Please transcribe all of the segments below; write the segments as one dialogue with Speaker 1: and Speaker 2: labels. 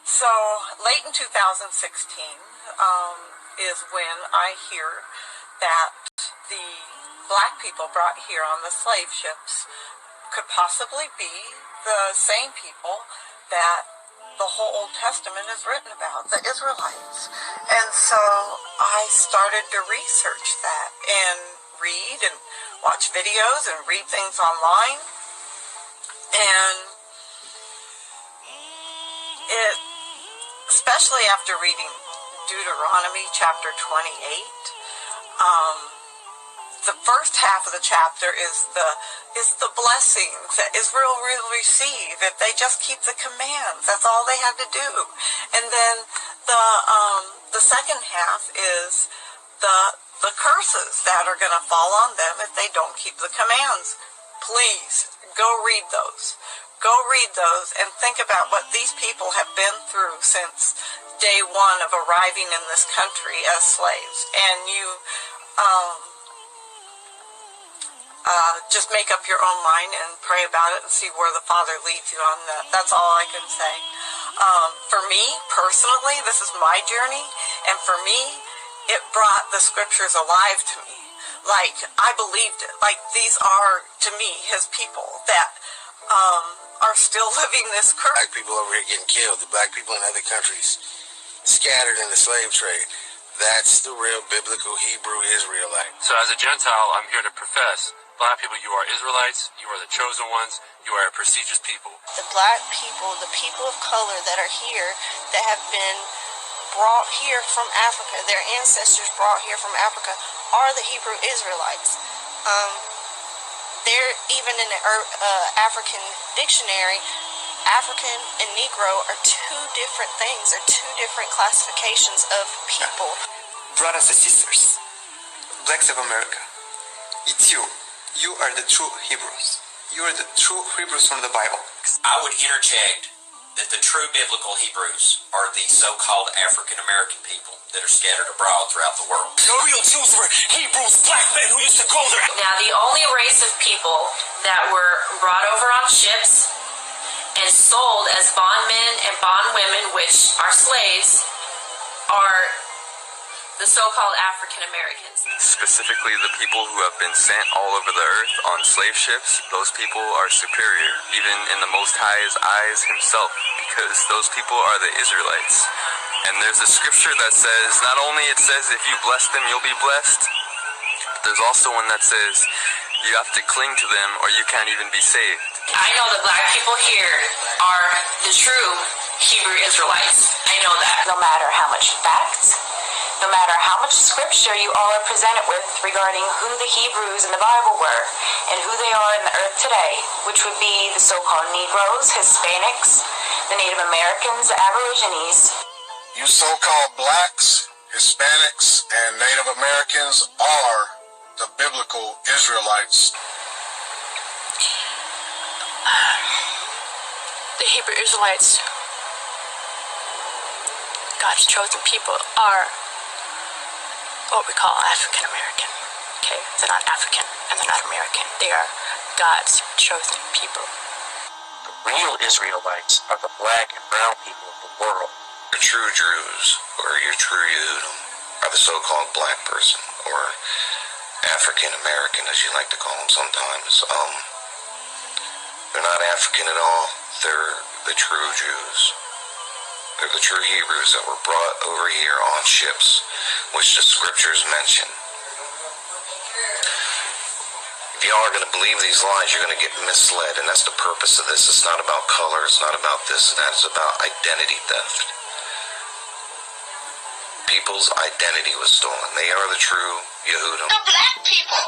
Speaker 1: So, late in 2016 is when I hear that the black people brought here on the slave ships could possibly be the same people that the whole Old Testament is written about, the Israelites. And so I started to research that and read and watch videos and read things online. And it, especially after reading Deuteronomy chapter 28, the first half of the chapter is the blessings that Israel will receive if they just keep the commands. That's all they have to do. And then the second half is the curses that are going to fall on them if they don't keep the commands. Please go read those. Go read those and think about what these people have been through since day one of arriving in this country as slaves. And you just make up your own mind and pray about it and see where the Father leads you on that. That's all I can say. For me, personally, this is my journey, and for me, it brought the scriptures alive to me. Like, I believed it. Like, these are, to me, his people that are still living this curse.
Speaker 2: Black people over here getting killed, the black people in other countries scattered in the slave trade. That's the real biblical Hebrew Israelite.
Speaker 3: So as a Gentile, I'm here to profess, black people, you are Israelites, you are the chosen ones, you are a prestigious people.
Speaker 4: The black people, the people of color that are here, that have been brought here from Africa, their ancestors brought here from Africa, are the Hebrew Israelites. They're even in the African dictionary, African and Negro are two different things, are two different classifications of people.
Speaker 5: Brothers and sisters, blacks of America, it's you. You are the true Hebrews. You are the true Hebrews from the Bible.
Speaker 6: I would interject that the true biblical Hebrews are the so-called African American people that are scattered abroad throughout the world.
Speaker 7: The real Jews were Hebrews, black men who used to go there.
Speaker 8: Now, the only race of people that were brought over on ships and sold as bondmen and bondwomen, which are slaves, are the so-called African Americans.
Speaker 9: Specifically, the people who have been sent all over the earth on slave ships, those people are superior, even in the Most High's eyes himself, because those people are the Israelites. And there's a scripture that says, not only it says if you bless them, you'll be blessed, but there's also one that says you have to cling to them or you can't even be saved.
Speaker 8: I know the black people here are the true Hebrew Israelites. I know that. No matter how much facts, no matter how much scripture you all are presented with regarding who the Hebrews in the Bible were and who they are in the earth today, which would be the so-called Negroes, Hispanics, the Native Americans, the Aborigines.
Speaker 2: You so-called blacks, Hispanics, and Native Americans are the biblical Israelites.
Speaker 10: The Hebrew Israelites, God's chosen people, are what we call African American. Okay, they're not African and they're not American. They are God's chosen people.
Speaker 6: The real Israelites are the black and brown people of the world.
Speaker 2: Your true Jews, or your true Yehudim, are the so-called black person, or African American, as you like to call them sometimes. They're not African at all. They're the true Jews. They're the true Hebrews that were brought over here on ships, which the scriptures mention. If y'all are going to believe these lies, you're going to get misled, and that's the purpose of this. It's not about color, it's not about this and that, it's about identity theft. People's identity was stolen. They are the true Yehudim.
Speaker 4: The black people.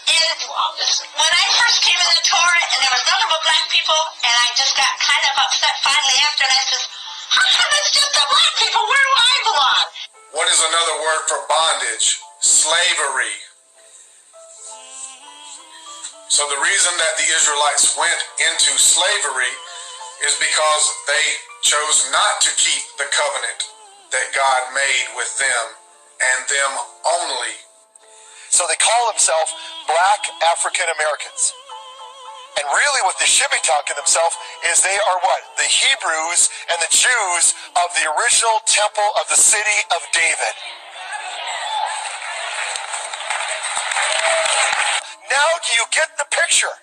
Speaker 4: And when I first came in the Torah, and there was nothing but black people, and I just got kind of upset finally after, and I said, how come it's just the black people? Where do I belong?
Speaker 2: What is another word for bondage? Slavery. So the reason that the Israelites went into slavery is because they chose not to keep the covenant that God made with them and them only.
Speaker 11: So they call themselves Black African Americans. And really what they should be talking to themselves is they are what? The Hebrews and the Jews of the original temple of the city of David. Now do you get the picture?